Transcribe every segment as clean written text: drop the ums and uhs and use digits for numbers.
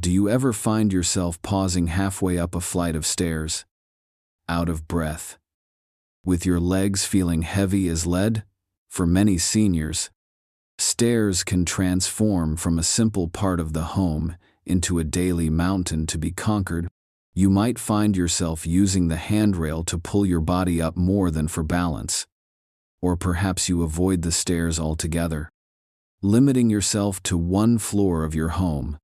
Do you ever find yourself pausing halfway up a flight of stairs, out of breath, with your legs feeling heavy as lead? For many seniors, stairs can transform from a simple part of the home into a daily mountain to be conquered. You might find yourself using the handrail to pull your body up more than for balance. Or perhaps you avoid the stairs altogether, limiting yourself to one floor of your home.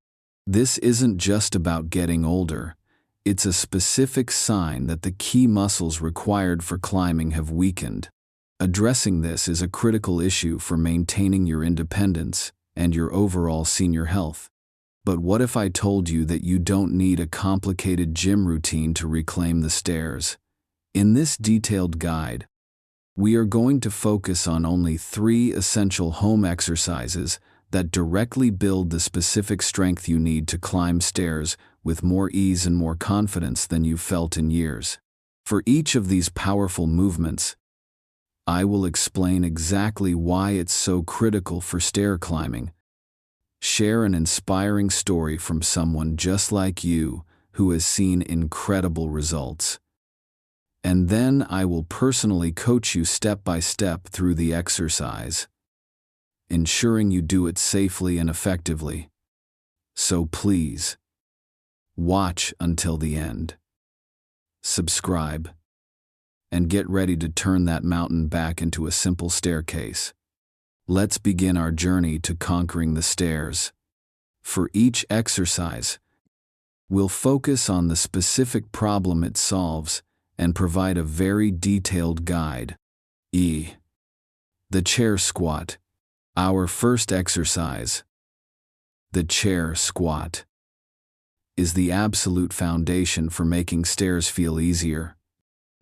This isn't just about getting older. It's a specific sign that the key muscles required for climbing have weakened. Addressing this is a critical issue for maintaining your independence and your overall senior health. But what if I told you that you don't need a complicated gym routine to reclaim the stairs? In this detailed guide, we are going to focus on only 3 essential home exercises that directly build the specific strength you need to climb stairs with more ease and more confidence than you've felt in years. For each of these powerful movements, I will explain exactly why it's so critical for stair climbing, share an inspiring story from someone just like you who has seen incredible results, and then I will personally coach you step by step through the exercise, ensuring you do it safely and effectively. So please, watch until the end. Subscribe, and get ready to turn that mountain back into a simple staircase. Let's begin our journey to conquering the stairs. For each exercise, we'll focus on the specific problem it solves and provide a very detailed guide. The chair squat. Our first exercise, the chair squat, is the absolute foundation for making stairs feel easier.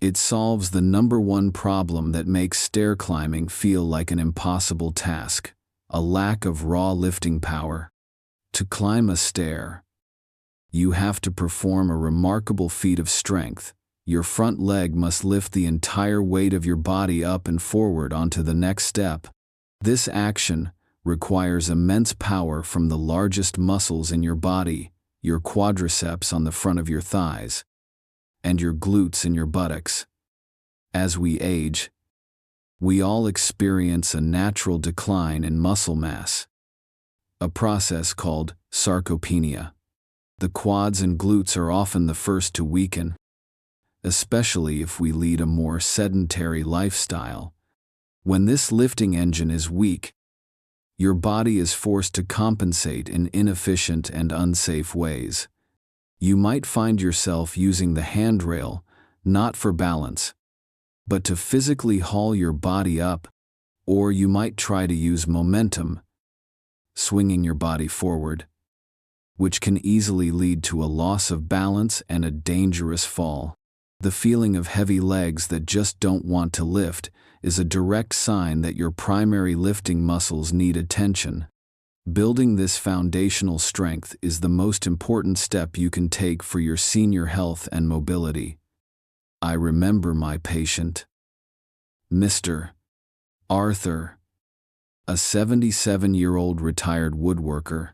It solves the #1 problem that makes stair climbing feel like an impossible task: a lack of raw lifting power. To climb a stair, you have to perform a remarkable feat of strength. Your front leg must lift the entire weight of your body up and forward onto the next step. This action requires immense power from the largest muscles in your body, your quadriceps on the front of your thighs, and your glutes in your buttocks. As we age, we all experience a natural decline in muscle mass, a process called sarcopenia. The quads and glutes are often the first to weaken, especially if we lead a more sedentary lifestyle. When this lifting engine is weak, your body is forced to compensate in inefficient and unsafe ways. You might find yourself using the handrail not for balance, but to physically haul your body up, or you might try to use momentum, swinging your body forward, which can easily lead to a loss of balance and a dangerous fall. The feeling of heavy legs that just don't want to lift is a direct sign that your primary lifting muscles need attention. Building this foundational strength is the most important step you can take for your senior health and mobility. I remember my patient, Mr. Arthur, a 77-year-old retired woodworker.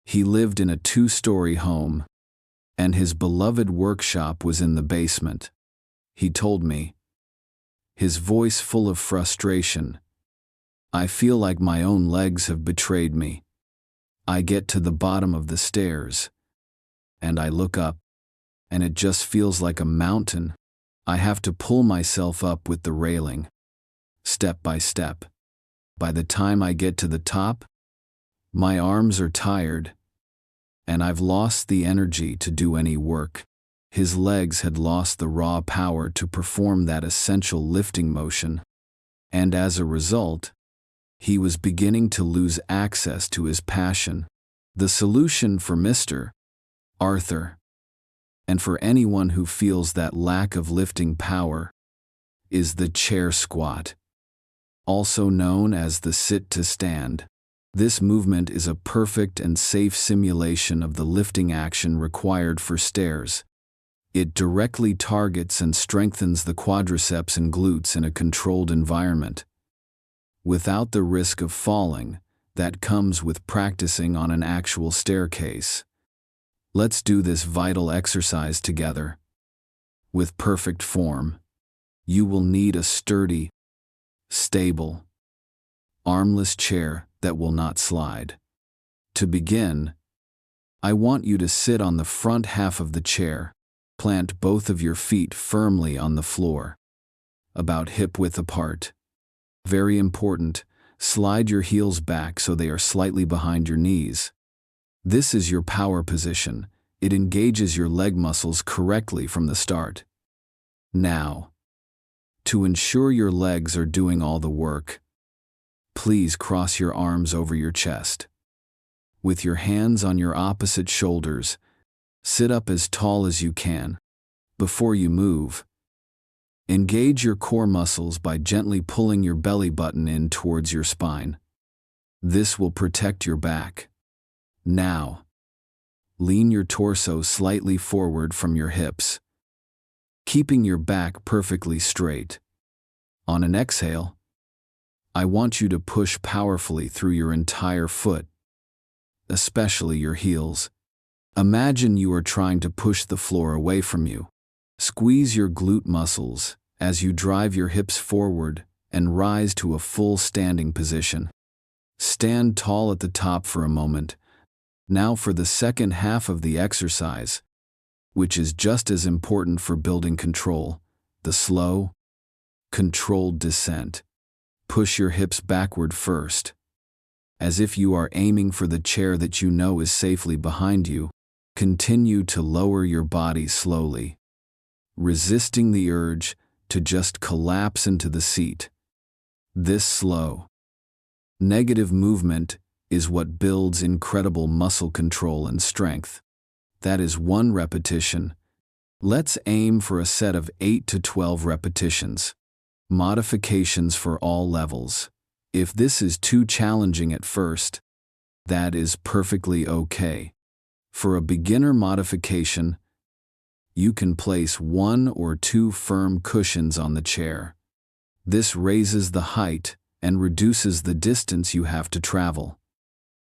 He lived in a 2-story home, and his beloved workshop was in the basement. He told me, his voice full of frustration, "I feel like my own legs have betrayed me. I get to the bottom of the stairs, and I look up, and it just feels like a mountain. I have to pull myself up with the railing, step by step. By the time I get to the top, my arms are tired, and I've lost the energy to do any work." His legs had lost the raw power to perform that essential lifting motion, and as a result, he was beginning to lose access to his passion. The solution for Mr. Arthur, and for anyone who feels that lack of lifting power, is the chair squat, also known as the sit-to-stand. This movement is a perfect and safe simulation of the lifting action required for stairs. It directly targets and strengthens the quadriceps and glutes in a controlled environment, without the risk of falling that comes with practicing on an actual staircase. Let's do this vital exercise together. With perfect form, you will need a sturdy, stable, armless chair that will not slide. To begin, I want you to sit on the front half of the chair. Plant both of your feet firmly on the floor, about hip-width apart. Very important, slide your heels back so they are slightly behind your knees. This is your power position. It engages your leg muscles correctly from the start. Now, to ensure your legs are doing all the work, please cross your arms over your chest. With your hands on your opposite shoulders, sit up as tall as you can. Before you move, engage your core muscles by gently pulling your belly button in towards your spine. This will protect your back. Now, lean your torso slightly forward from your hips, keeping your back perfectly straight. On an exhale, I want you to push powerfully through your entire foot, especially your heels. Imagine you are trying to push the floor away from you. Squeeze your glute muscles as you drive your hips forward and rise to a full standing position. Stand tall at the top for a moment. Now for the second half of the exercise, which is just as important for building control, the slow, controlled descent. Push your hips backward first, as if you are aiming for the chair that you know is safely behind you. Continue to lower your body slowly, resisting the urge to just collapse into the seat. This slow, negative movement is what builds incredible muscle control and strength. That is one repetition. Let's aim for a set of 8 to 12 repetitions. Modifications for all levels. If this is too challenging at first, that is perfectly okay. For a beginner modification, you can place 1 or 2 firm cushions on the chair. This raises the height and reduces the distance you have to travel,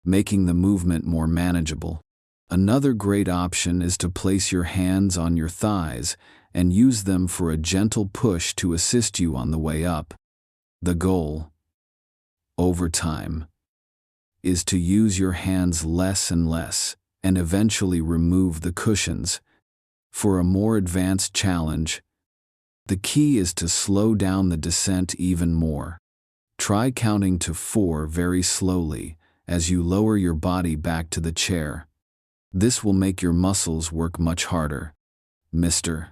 making the movement more manageable. Another great option is to place your hands on your thighs and use them for a gentle push to assist you on the way up. The goal, over time, is to use your hands less and less, and eventually remove the cushions. For a more advanced challenge, the key is to slow down the descent even more. Try counting to 4 very slowly as you lower your body back to the chair. This will make your muscles work much harder. Mr.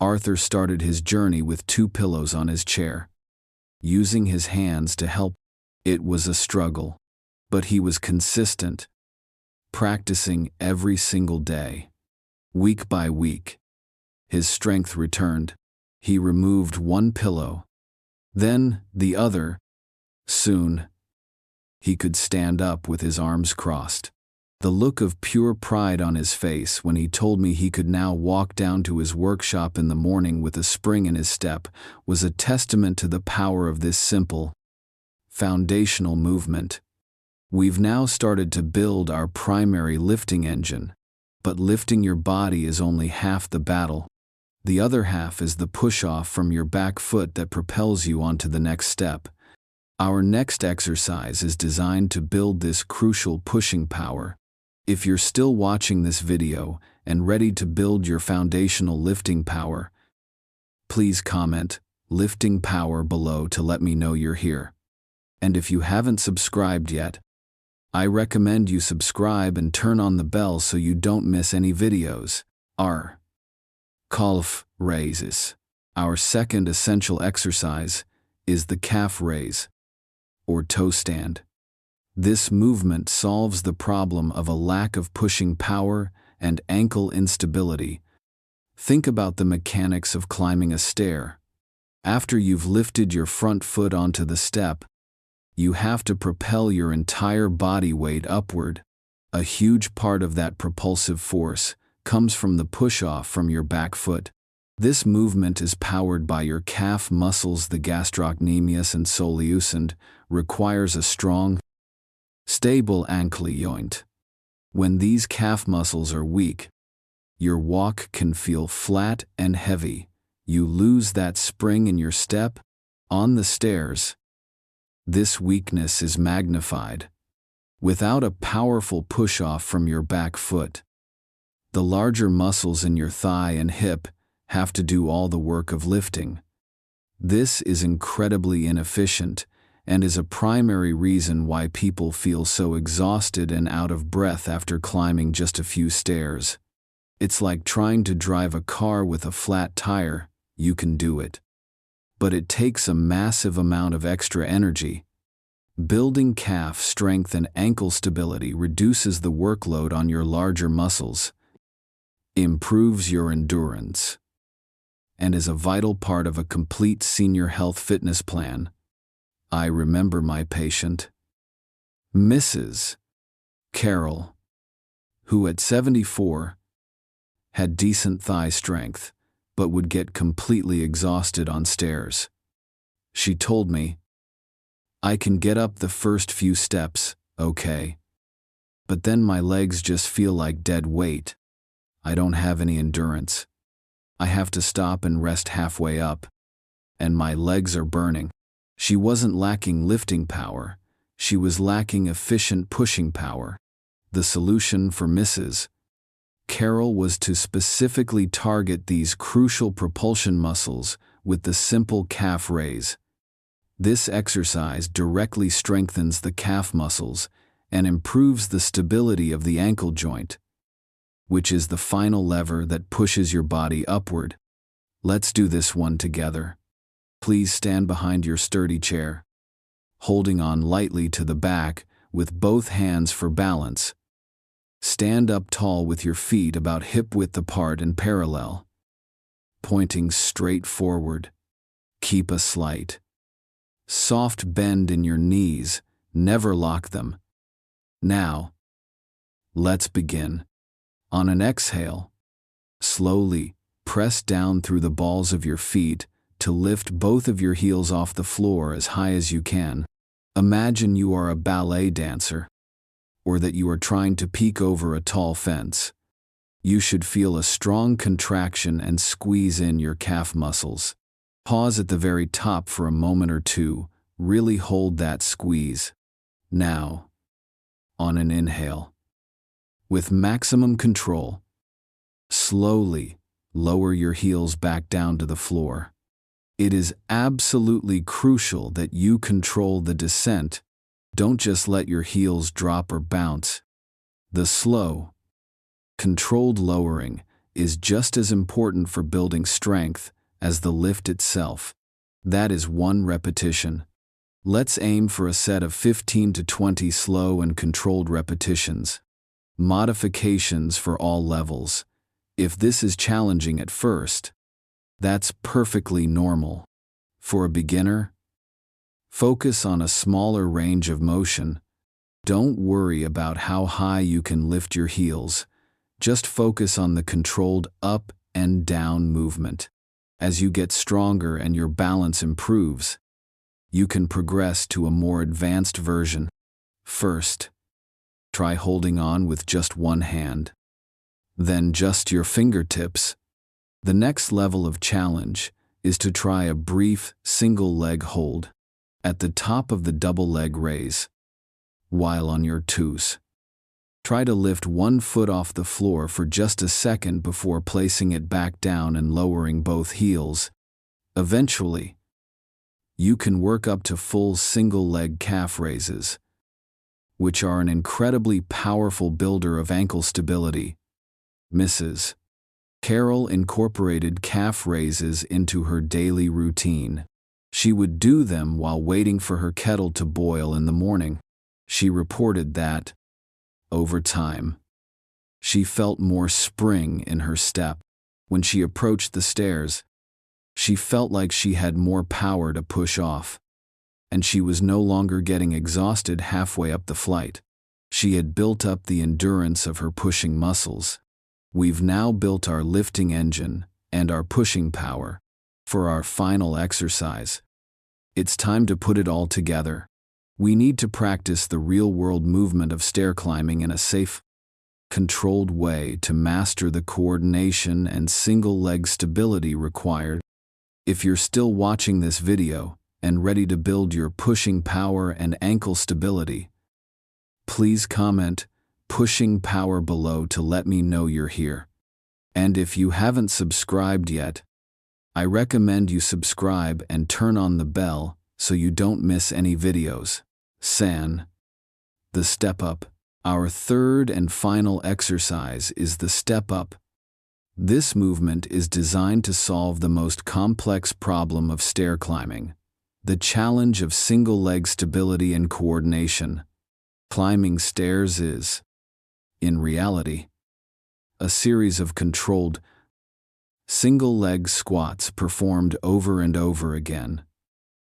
Arthur started his journey with 2 pillows on his chair, using his hands to help. It was a struggle, but he was consistent, practicing every single day. Week by week, his strength returned. He removed 1 pillow, then the other. Soon, he could stand up with his arms crossed. The look of pure pride on his face when he told me he could now walk down to his workshop in the morning with a spring in his step was a testament to the power of this simple, foundational movement. We've now started to build our primary lifting engine, but lifting your body is only half the battle. The other half is the push-off from your back foot that propels you onto the next step. Our next exercise is designed to build this crucial pushing power. If you're still watching this video and ready to build your foundational lifting power, please comment "lifting power" below to let me know you're here. And if you haven't subscribed yet, I recommend you subscribe and turn on the bell so you don't miss any videos. Our calf raises. Our second essential exercise is the calf raise, or toe stand. This movement solves the problem of a lack of pushing power and ankle instability. Think about the mechanics of climbing a stair. After you've lifted your front foot onto the step, you have to propel your entire body weight upward. A huge part of that propulsive force comes from the push-off from your back foot. This movement is powered by your calf muscles. The gastrocnemius and soleus, and requires a strong, stable ankle joint. When these calf muscles are weak, your walk can feel flat and heavy. You lose that spring in your step on the stairs. This weakness is magnified. Without a powerful push-off from your back foot, the larger muscles in your thigh and hip have to do all the work of lifting. This is incredibly inefficient and is a primary reason why people feel so exhausted and out of breath after climbing just a few stairs. It's like trying to drive a car with a flat tire. You can do it, but it takes a massive amount of extra energy. Building calf strength and ankle stability reduces the workload on your larger muscles, improves your endurance, and is a vital part of a complete senior health fitness plan. I remember my patient, Mrs. Carol, who at 74 had decent thigh strength, but would get completely exhausted on stairs. She told me, "I can get up the first few steps, okay, but then my legs just feel like dead weight. I don't have any endurance. I have to stop and rest halfway up, and my legs are burning." She wasn't lacking lifting power, she was lacking efficient pushing power. The solution for Mrs. Carol was to specifically target these crucial propulsion muscles with the simple calf raise. This exercise directly strengthens the calf muscles and improves the stability of the ankle joint, which is the final lever that pushes your body upward. Let's do this one together. Please stand behind your sturdy chair, holding on lightly to the back with both hands for balance. Stand up tall with your feet about hip-width apart and parallel, pointing straight forward. Keep a slight, soft bend in your knees, never lock them. Now, let's begin. On an exhale, slowly press down through the balls of your feet to lift both of your heels off the floor as high as you can. Imagine you are a ballet dancer, or that you are trying to peek over a tall fence. You should feel a strong contraction and squeeze in your calf muscles. Pause at the very top for a moment or two, really hold that squeeze. Now, on an inhale, with maximum control, slowly lower your heels back down to the floor. It is absolutely crucial that you control the descent. Don't just let your heels drop or bounce. The slow, controlled lowering is just as important for building strength as the lift itself. That is one repetition. Let's aim for a set of 15 to 20 slow and controlled repetitions. Modifications for all levels. If this is challenging at first, that's perfectly normal. For a beginner, focus on a smaller range of motion. Don't worry about how high you can lift your heels. Just focus on the controlled up and down movement. As you get stronger and your balance improves, you can progress to a more advanced version. First, try holding on with just one hand. Then just your fingertips. The next level of challenge is to try a brief single leg hold at the top of the double leg raise. While on your toes, try to lift one foot off the floor for just a second before placing it back down and lowering both heels. Eventually, you can work up to full single leg calf raises, which are an incredibly powerful builder of ankle stability. Mrs. Carol incorporated calf raises into her daily routine. She would do them while waiting for her kettle to boil in the morning. She reported that, over time, she felt more spring in her step. When she approached the stairs, she felt like she had more power to push off, and she was no longer getting exhausted halfway up the flight. She had built up the endurance of her pushing muscles. We've now built our lifting engine and our pushing power for our final exercise. It's time to put it all together. We need to practice the real-world movement of stair climbing in a safe, controlled way to master the coordination and single leg stability required. If you're still watching this video and ready to build your pushing power and ankle stability, please comment pushing power below to let me know you're here. And if you haven't subscribed yet, I recommend you subscribe and turn on the bell so you don't miss any videos. The step up. Our third and final exercise is the step up. This movement is designed to solve the most complex problem of stair climbing, the challenge of single leg stability and coordination. Climbing stairs is, in reality, a series of controlled, single-leg squats performed over and over again.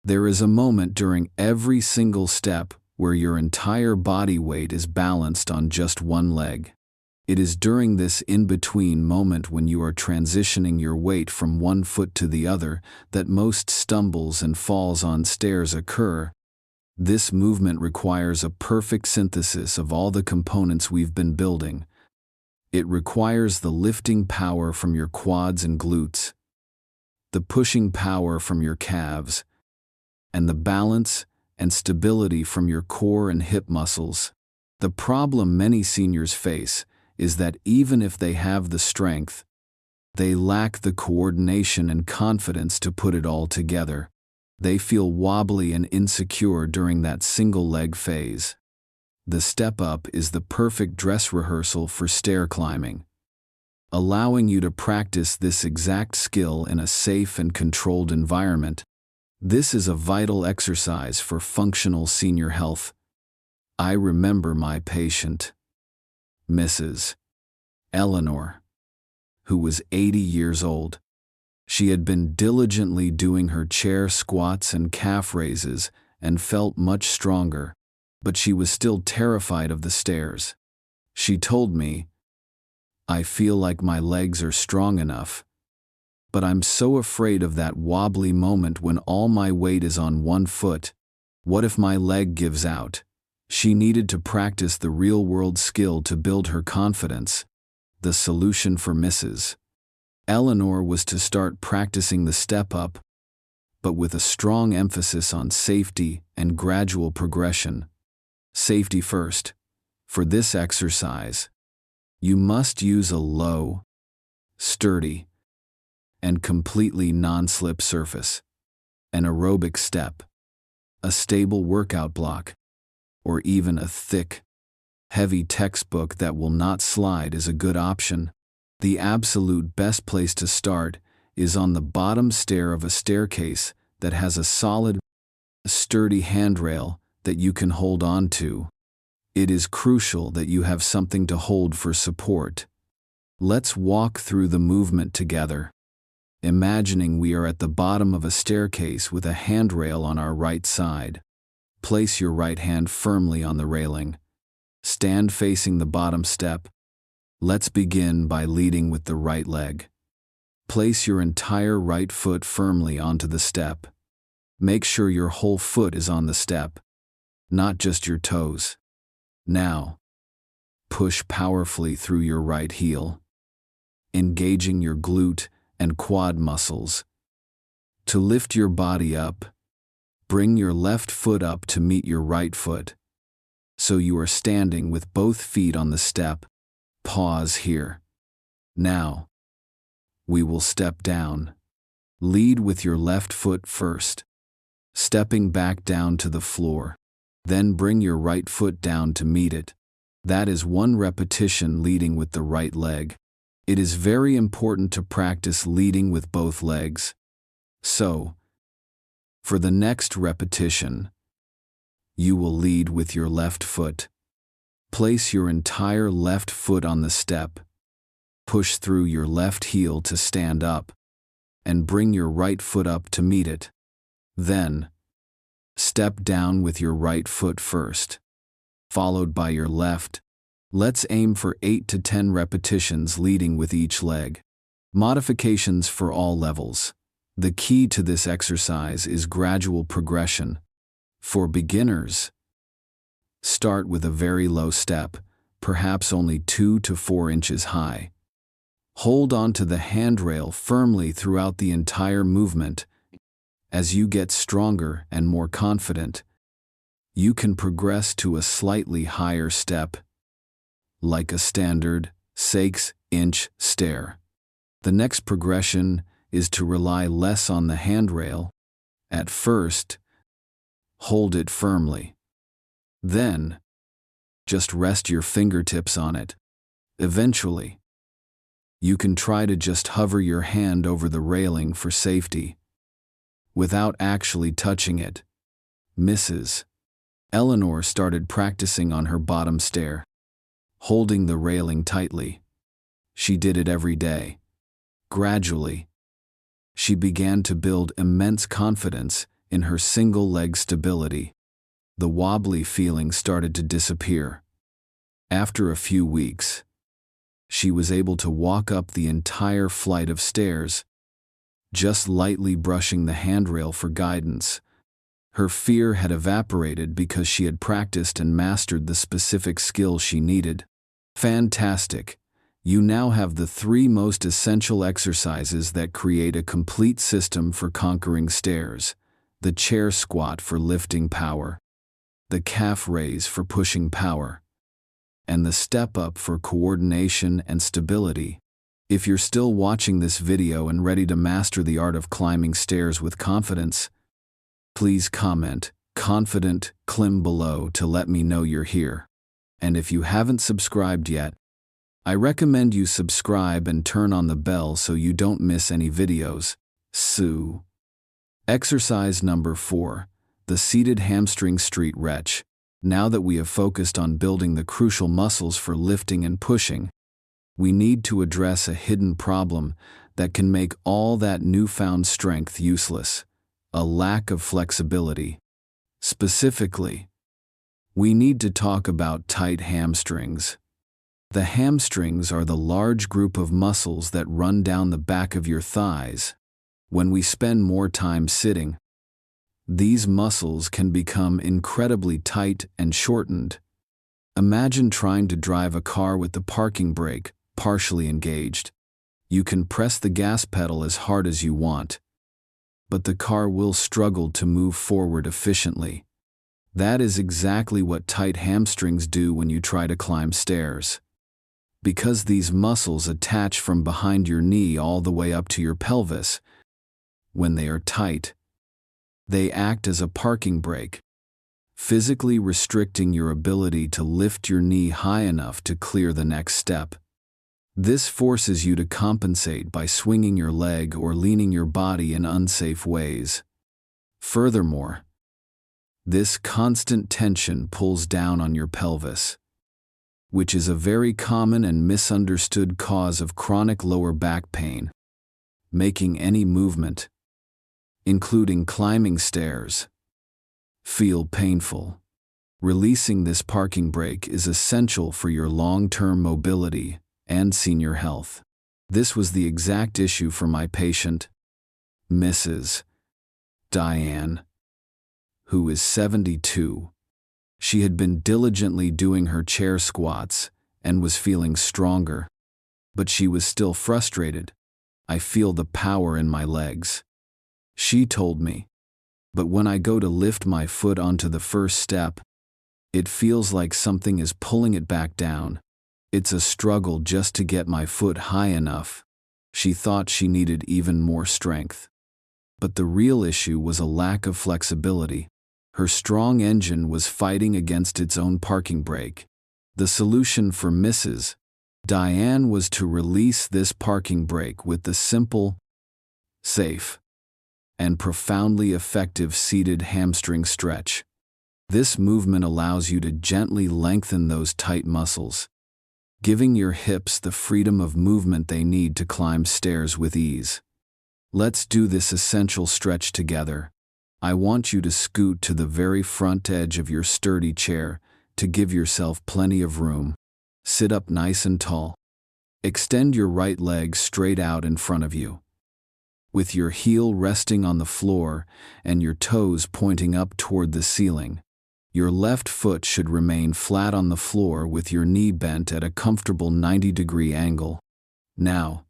There is a moment during every single step where your entire body weight is balanced on just one leg. It is during this in-between moment when you are transitioning your weight from one foot to the other that most stumbles and falls on stairs occur. This movement requires a perfect synthesis of all the components we've been building. It requires the lifting power from your quads and glutes, the pushing power from your calves, and the balance and stability from your core and hip muscles. The problem many seniors face is that even if they have the strength, they lack the coordination and confidence to put it all together. They feel wobbly and insecure during that single leg phase. The step up is the perfect dress rehearsal for stair climbing, allowing you to practice this exact skill in a safe and controlled environment. This is a vital exercise for functional senior health. I remember my patient, Mrs. Eleanor, who was 80 years old. She had been diligently doing her chair squats and calf raises and felt much stronger, but she was still terrified of the stairs. She told me, "I feel like my legs are strong enough, but I'm so afraid of that wobbly moment when all my weight is on one foot. What if my leg gives out?" She needed to practice the real-world skill to build her confidence. The solution for Mrs. Eleanor was to start practicing the step up, but with a strong emphasis on safety and gradual progression. Safety first. For this exercise, you must use a low, sturdy, and completely non-slip surface, an aerobic step, a stable workout block, or even a thick, heavy textbook that will not slide is a good option. The absolute best place to start is on the bottom stair of a staircase that has a solid, sturdy handrail that you can hold on to. It is crucial that you have something to hold for support. Let's walk through the movement together. Imagining we are at the bottom of a staircase with a handrail on our right side. Place your right hand firmly on the railing. Stand facing the bottom step. Let's begin by leading with the right leg. Place your entire right foot firmly onto the step. Make sure your whole foot is on the step, not just your toes. Now, push powerfully through your right heel, engaging your glute and quad muscles. To lift your body up, bring your left foot up to meet your right foot, so you are standing with both feet on the step. Pause here. Now, we will step down. Lead with your left foot first, stepping back down to the floor. Then bring your right foot down to meet it. That is one repetition leading with the right leg. It is very important to practice leading with both legs. So, for the next repetition, you will lead with your left foot. Place your entire left foot on the step. Push through your left heel to stand up, and bring your right foot up to meet it. Then, step down with your right foot first, followed by your left. Let's aim for 8 to 10 repetitions leading with each leg. Modifications for all levels. The key to this exercise is gradual progression. For beginners, start with a very low step, perhaps only 2 to 4 inches high. Hold onto the handrail firmly throughout the entire movement. As you get stronger and more confident, you can progress to a slightly higher step, like a standard 6-inch stair. The next progression is to rely less on the handrail. At first, hold it firmly. Then, just rest your fingertips on it. Eventually, you can try to just hover your hand over the railing for safety, without actually touching it. Mrs. Eleanor started practicing on her bottom stair, holding the railing tightly. She did it every day. Gradually, she began to build immense confidence in her single-leg stability. The wobbly feeling started to disappear. After a few weeks, she was able to walk up the entire flight of stairs, just lightly brushing the handrail for guidance. Her fear had evaporated because she had practiced and mastered the specific skill she needed. Fantastic! You now have the 3 most essential exercises that create a complete system for conquering stairs: the chair squat for lifting power, the calf raise for pushing power, and the step up for coordination and stability. If you're still watching this video and ready to master the art of climbing stairs with confidence, please comment "confident climb" below to let me know you're here. And if you haven't subscribed yet, I recommend you subscribe and turn on the bell so you don't miss any videos. Exercise number 4, the seated hamstring street stretch. Now that we have focused on building the crucial muscles for lifting and pushing, we need to address a hidden problem that can make all that newfound strength useless: a lack of flexibility. Specifically, we need to talk about tight hamstrings. The hamstrings are the large group of muscles that run down the back of your thighs. When we spend more time sitting, these muscles can become incredibly tight and shortened. Imagine trying to drive a car with the parking brake partially engaged. You can press the gas pedal as hard as you want, but the car will struggle to move forward efficiently. That is exactly what tight hamstrings do when you try to climb stairs. Because these muscles attach from behind your knee all the way up to your pelvis, when they are tight, they act as a parking brake, physically restricting your ability to lift your knee high enough to clear the next step. This forces you to compensate by swinging your leg or leaning your body in unsafe ways. Furthermore, this constant tension pulls down on your pelvis, which is a very common and misunderstood cause of chronic lower back pain, making any movement, including climbing stairs, feel painful. Releasing this parking brake is essential for your long-term mobility and senior health. This was the exact issue for my patient, Mrs. Diane, who is 72. She had been diligently doing her chair squats and was feeling stronger, but she was still frustrated. "I feel the power in my legs," she told me, "but when I go to lift my foot onto the first step, it feels like something is pulling it back down. It's a struggle just to get my foot high enough." She thought she needed even more strength. But the real issue was a lack of flexibility. Her strong engine was fighting against its own parking brake. The solution for Mrs. Diane was to release this parking brake with the simple, safe, and profoundly effective seated hamstring stretch. This movement allows you to gently lengthen those tight muscles, giving your hips the freedom of movement they need to climb stairs with ease. Let's do this essential stretch together. I want you to scoot to the very front edge of your sturdy chair to give yourself plenty of room. Sit up nice and tall. Extend your right leg straight out in front of you, with your heel resting on the floor and your toes pointing up toward the ceiling. Your left foot should remain flat on the floor with your knee bent at a comfortable 90-degree angle. Now,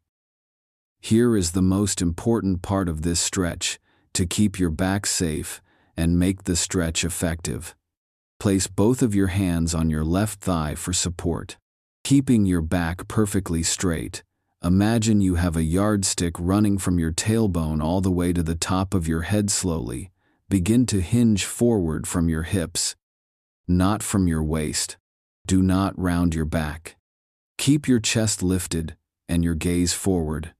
here is the most important part of this stretch to keep your back safe and make the stretch effective. Place both of your hands on your left thigh for support. Keeping your back perfectly straight, imagine you have a yardstick running from your tailbone all the way to the top of your head slowly. Begin to hinge forward from your hips, not from your waist. Do not round your back. Keep your chest lifted and your gaze forward.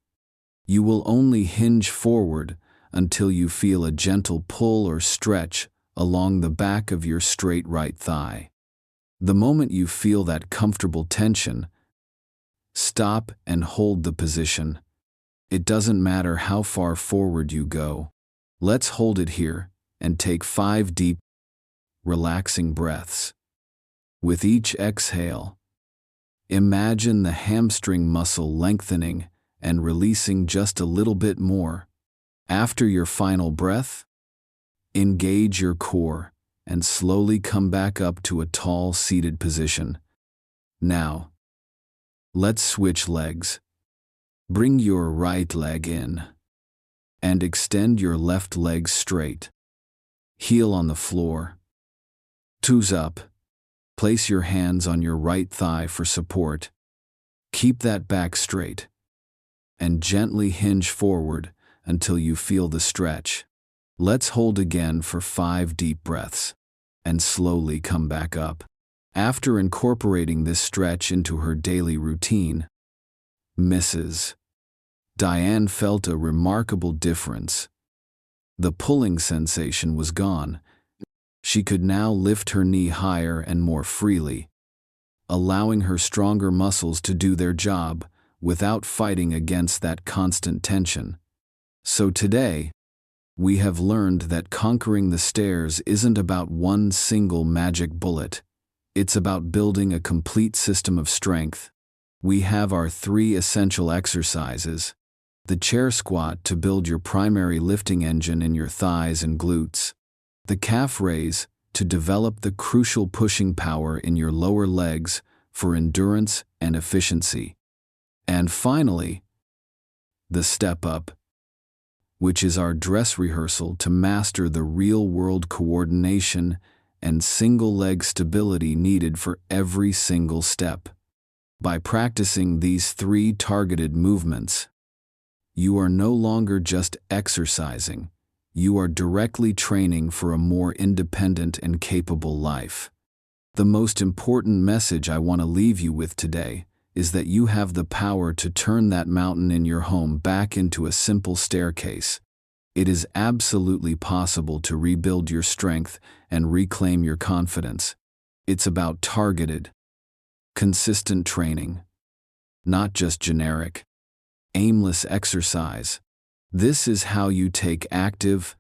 You will only hinge forward until you feel a gentle pull or stretch along the back of your straight right thigh. The moment you feel that comfortable tension, stop and hold the position. It doesn't matter how far forward you go. Let's hold it here and take 5 deep, relaxing breaths. With each exhale, imagine the hamstring muscle lengthening and releasing just a little bit more. After your final breath, engage your core and slowly come back up to a tall seated position. Now, let's switch legs. Bring your right leg in and extend your left leg straight. Heel on the floor. Toes up. Place your hands on your right thigh for support. Keep that back straight and gently hinge forward until you feel the stretch. Let's hold again for 5 deep breaths and slowly come back up. After incorporating this stretch into her daily routine, Mrs. Diane felt a remarkable difference. The pulling sensation was gone. She could now lift her knee higher and more freely, allowing her stronger muscles to do their job without fighting against that constant tension. So today, we have learned that conquering the stairs isn't about one single magic bullet. It's about building a complete system of strength. We have our 3 essential exercises. The chair squat to build your primary lifting engine in your thighs and glutes. The calf raise to develop the crucial pushing power in your lower legs for endurance and efficiency. And finally, the step up, which is our dress rehearsal to master the real-world coordination and single-leg stability needed for every single step. By practicing these 3 targeted movements, you are no longer just exercising, you are directly training for a more independent and capable life. The most important message I want to leave you with today is that you have the power to turn that mountain in your home back into a simple staircase. It is absolutely possible to rebuild your strength and reclaim your confidence. It's about targeted, consistent training, not just generic, aimless exercise. This is how you take active,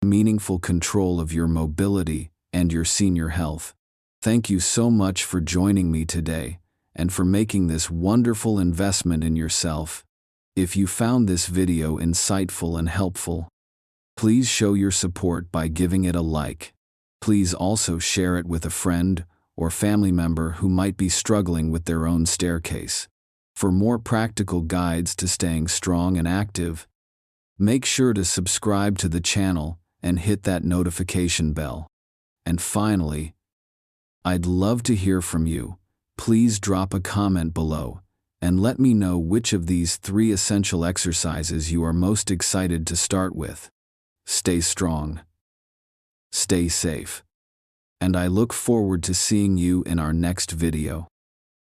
meaningful control of your mobility and your senior health. Thank you so much for joining me today and for making this wonderful investment in yourself. If you found this video insightful and helpful, please show your support by giving it a like. Please also share it with a friend or family member who might be struggling with their own staircase. For more practical guides to staying strong and active, make sure to subscribe to the channel and hit that notification bell. And finally, I'd love to hear from you. Please drop a comment below and let me know which of these 3 essential exercises you are most excited to start with. Stay strong, stay safe, and I look forward to seeing you in our next video.